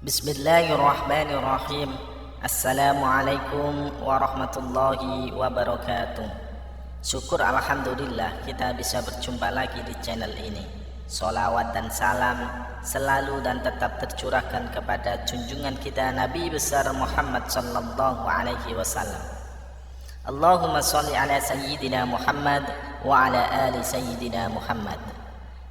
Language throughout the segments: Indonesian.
Bismillahirrahmanirrahim. Assalamualaikum warahmatullahi wabarakatuh. Syukur alhamdulillah kita bisa berjumpa lagi di channel ini. Sholawat dan salam selalu dan tetap tercurahkan kepada junjungan kita Nabi besar Muhammad sallallahu alaihi wasallam. Allahumma sholli ala sayyidina Muhammad wa ala ali sayyidina Muhammad.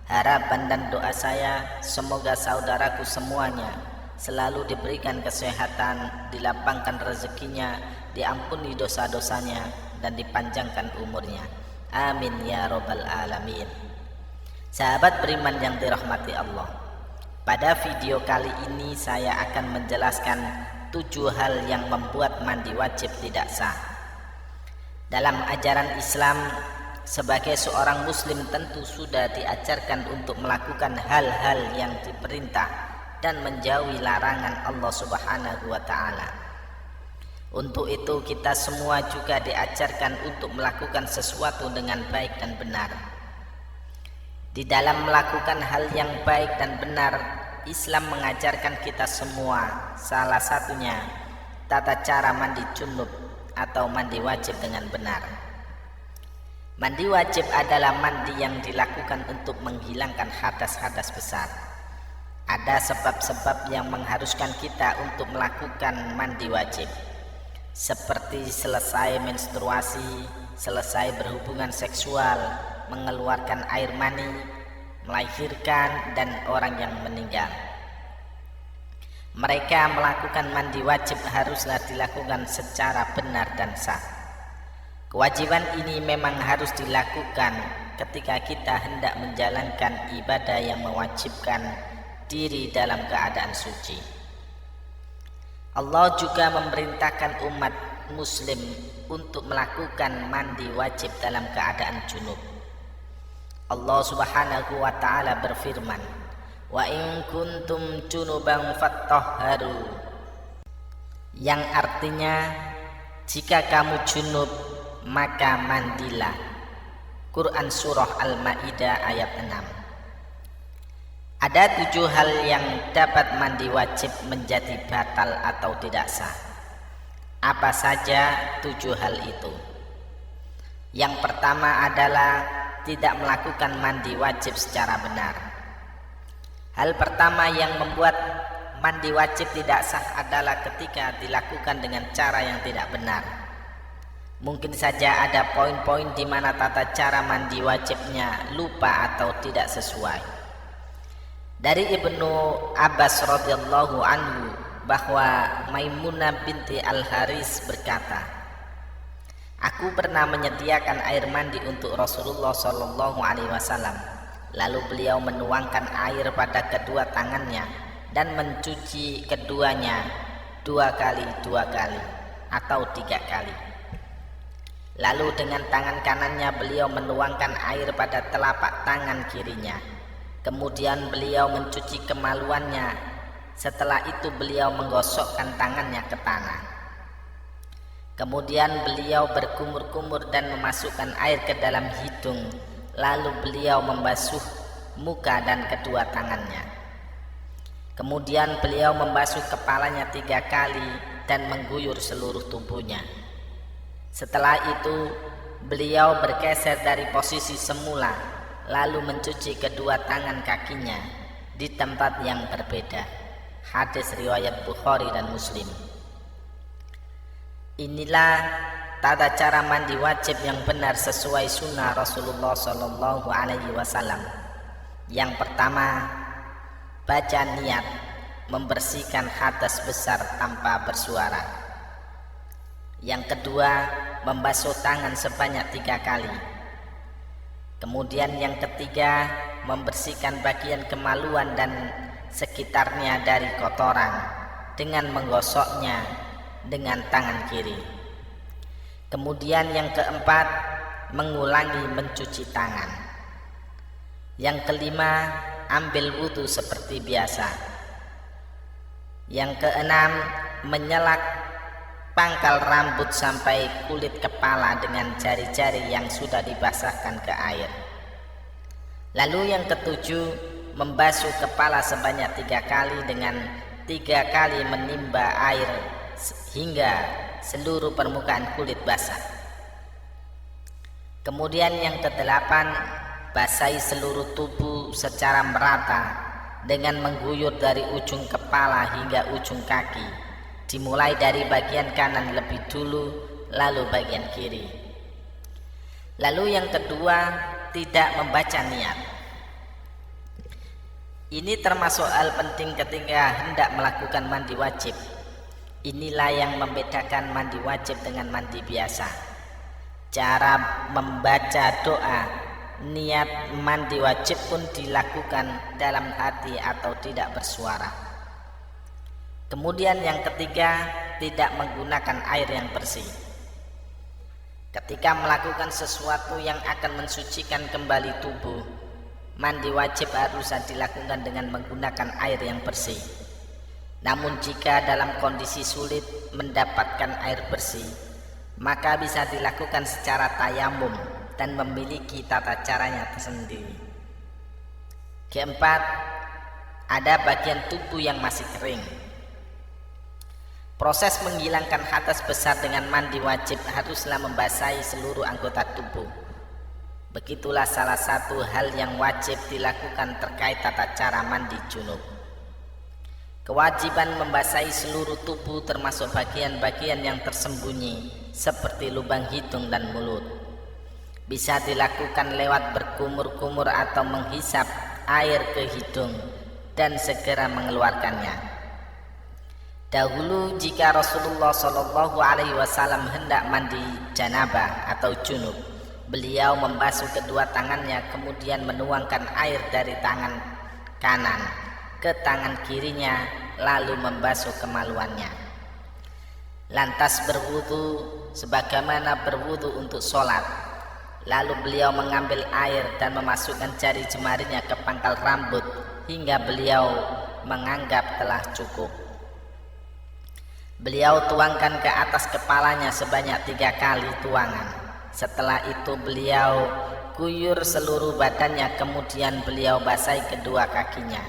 Harapan dan doa saya semoga saudaraku semuanya selalu diberikan kesehatan, dilapangkan rezekinya, diampuni dosa-dosanya, dan dipanjangkan umurnya. Amin ya robbal alamin. Sahabat beriman yang dirahmati Allah, pada video kali ini saya akan menjelaskan 7 hal yang membuat mandi wajib tidak sah. Dalam ajaran Islam, sebagai seorang muslim tentu sudah diajarkan untuk melakukan hal-hal yang diperintah dan menjauhi larangan Allah Subhanahu wa ta'ala. Untuk itu kita semua juga diajarkan untuk melakukan sesuatu dengan baik dan benar. Di dalam melakukan hal yang baik dan benar, Islam mengajarkan kita semua, salah satunya tata cara mandi junub atau mandi wajib dengan benar. Mandi wajib adalah mandi yang dilakukan untuk menghilangkan hadas-hadas besar. Ada sebab-sebab yang mengharuskan kita untuk melakukan mandi wajib, seperti selesai menstruasi, selesai berhubungan seksual, mengeluarkan air mani, melahirkan, dan orang yang meninggal. Mereka melakukan mandi wajib haruslah dilakukan secara benar dan sah. Kewajiban ini memang harus dilakukan ketika kita hendak menjalankan ibadah yang mewajibkan diri dalam keadaan suci. Allah juga memerintahkan umat muslim untuk melakukan mandi wajib dalam keadaan junub. Allah Subhanahu wa ta'ala berfirman, "Wa in kuntum junuban fattahharu," yang artinya jika kamu junub maka mandilah. Quran Surah Al-Ma'idah ayat 6. Ada 7 hal yang dapat mandi wajib menjadi batal atau tidak sah. Apa saja 7 hal itu? Yang pertama adalah tidak melakukan mandi wajib secara benar. Hal pertama yang membuat mandi wajib tidak sah adalah ketika dilakukan dengan cara yang tidak benar. Mungkin saja ada poin-poin di mana tata cara mandi wajibnya lupa atau tidak sesuai. Dari Ibnu Abbas radhiyallahu anhu bahwa Maimunah binti Al-Haris berkata, "Aku pernah menyediakan air mandi untuk Rasulullah sallallahu alaihi wasallam. Lalu beliau menuangkan air pada kedua tangannya dan mencuci keduanya 2 kali atau 3 kali. Lalu dengan tangan kanannya beliau menuangkan air pada telapak tangan kirinya. Kemudian beliau mencuci kemaluannya. Setelah itu beliau menggosokkan tangannya ke tanah. Kemudian beliau berkumur-kumur dan memasukkan air ke dalam hidung. Lalu beliau membasuh muka dan kedua tangannya. Kemudian beliau membasuh kepalanya 3 kali dan mengguyur seluruh tubuhnya. Setelah itu beliau bergeser dari posisi semula, lalu mencuci kedua tangan kakinya di tempat yang berbeda. Hadis riwayat Bukhari dan Muslim. Inilah tata cara mandi wajib yang benar sesuai sunnah Rasulullah sallallahu alaihi wasallam. Yang pertama, baca niat membersihkan hadas besar tanpa bersuara. Yang kedua, membasuh tangan sebanyak 3 kali. Kemudian yang ketiga, membersihkan bagian kemaluan dan sekitarnya dari kotoran dengan menggosoknya dengan tangan kiri. Kemudian yang keempat, mengulangi mencuci tangan. Yang kelima, ambil wudhu seperti biasa. Yang keenam, menyelak pangkal rambut sampai kulit kepala dengan jari-jari yang sudah dibasahkan ke air. Lalu yang ketujuh, membasuh kepala sebanyak 3 kali dengan 3 3 kali menimba air hingga seluruh permukaan kulit basah. Kemudian yang ke-8, basahi seluruh tubuh secara merata dengan mengguyur dari ujung kepala hingga ujung kaki, dimulai dari bagian kanan lebih dulu, lalu bagian kiri. Lalu yang kedua, tidak membaca niat. Ini termasuk hal penting ketika hendak melakukan mandi wajib. Inilah yang membedakan mandi wajib dengan mandi biasa. Cara membaca doa niat mandi wajib pun dilakukan dalam hati atau tidak bersuara. Kemudian yang ketiga, tidak menggunakan air yang bersih. Ketika melakukan sesuatu yang akan mensucikan kembali tubuh, mandi wajib harus dilakukan dengan menggunakan air yang bersih. Namun jika dalam kondisi sulit mendapatkan air bersih, maka bisa dilakukan secara tayamum dan memiliki tata caranya tersendiri. Keempat, ada bagian tubuh yang masih kering. Proses menghilangkan hadas besar dengan mandi wajib haruslah membasahi seluruh anggota tubuh. Begitulah salah satu hal yang wajib dilakukan terkait tata cara mandi junub. Kewajiban membasahi seluruh tubuh termasuk bagian-bagian yang tersembunyi seperti lubang hidung dan mulut. Bisa dilakukan lewat berkumur-kumur atau menghisap air ke hidung dan segera mengeluarkannya. Dahulu jika Rasulullah SAW hendak mandi janabah atau junub, beliau membasuh kedua tangannya kemudian menuangkan air dari tangan kanan ke tangan kirinya lalu membasuh kemaluannya. Lantas berwudu sebagaimana berwudu untuk sholat. Lalu beliau mengambil air dan memasukkan jari jemarinya ke pangkal rambut hingga beliau menganggap telah cukup. Beliau tuangkan ke atas kepalanya sebanyak 3 kali tuangan. Setelah itu beliau guyur seluruh badannya, kemudian beliau basahi kedua kakinya.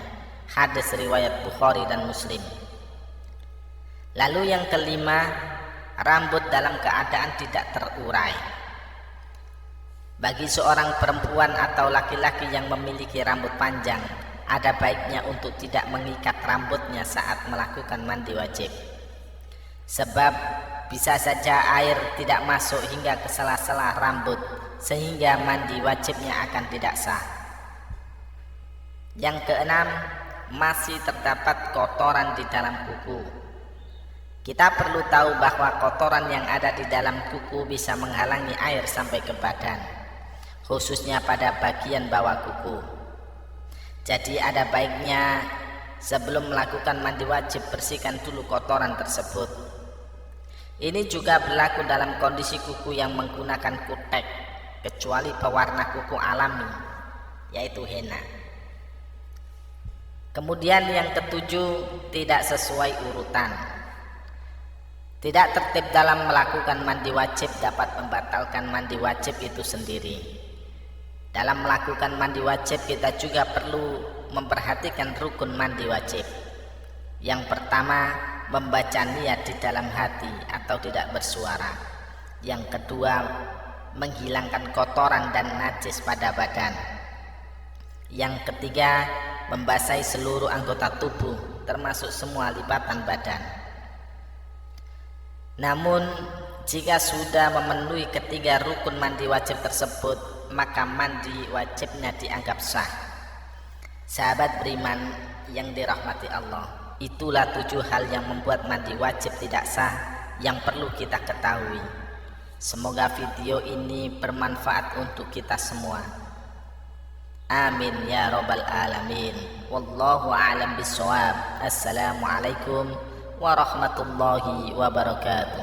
Hadis riwayat Bukhari dan Muslim. Lalu yang kelima, rambut dalam keadaan tidak terurai. Bagi seorang perempuan atau laki-laki yang memiliki rambut panjang, ada baiknya untuk tidak mengikat rambutnya saat melakukan mandi wajib. Sebab bisa saja air tidak masuk hingga ke sela-sela rambut sehingga mandi wajibnya akan tidak sah. Yang keenam, masih terdapat kotoran di dalam kuku. Kita perlu tahu bahwa kotoran yang ada di dalam kuku bisa menghalangi air sampai ke badan, khususnya pada bagian bawah kuku. Jadi ada baiknya sebelum melakukan mandi wajib bersihkan dulu kotoran tersebut. Ini juga berlaku dalam kondisi kuku yang menggunakan kutek, kecuali pewarna kuku alami, yaitu henna. Kemudian yang ketujuh, tidak sesuai urutan. Tidak tertib dalam melakukan mandi wajib dapat membatalkan mandi wajib itu sendiri. Dalam melakukan mandi wajib kita juga perlu memperhatikan rukun mandi wajib. Yang pertama, membaca niat di dalam hati atau tidak bersuara. Yang kedua, menghilangkan kotoran dan najis pada badan. Yang ketiga, membasahi seluruh anggota tubuh termasuk semua lipatan badan. Namun jika sudah memenuhi ketiga rukun mandi wajib tersebut, maka mandi wajibnya dianggap sah. Sahabat beriman yang dirahmati Allah, itulah 7 hal yang membuat mandi wajib tidak sah yang perlu kita ketahui. Semoga video ini bermanfaat untuk kita semua. Amin ya rabbal alamin. Wallahu a'lam bishawab. Assalamualaikum warahmatullahi wabarakatuh.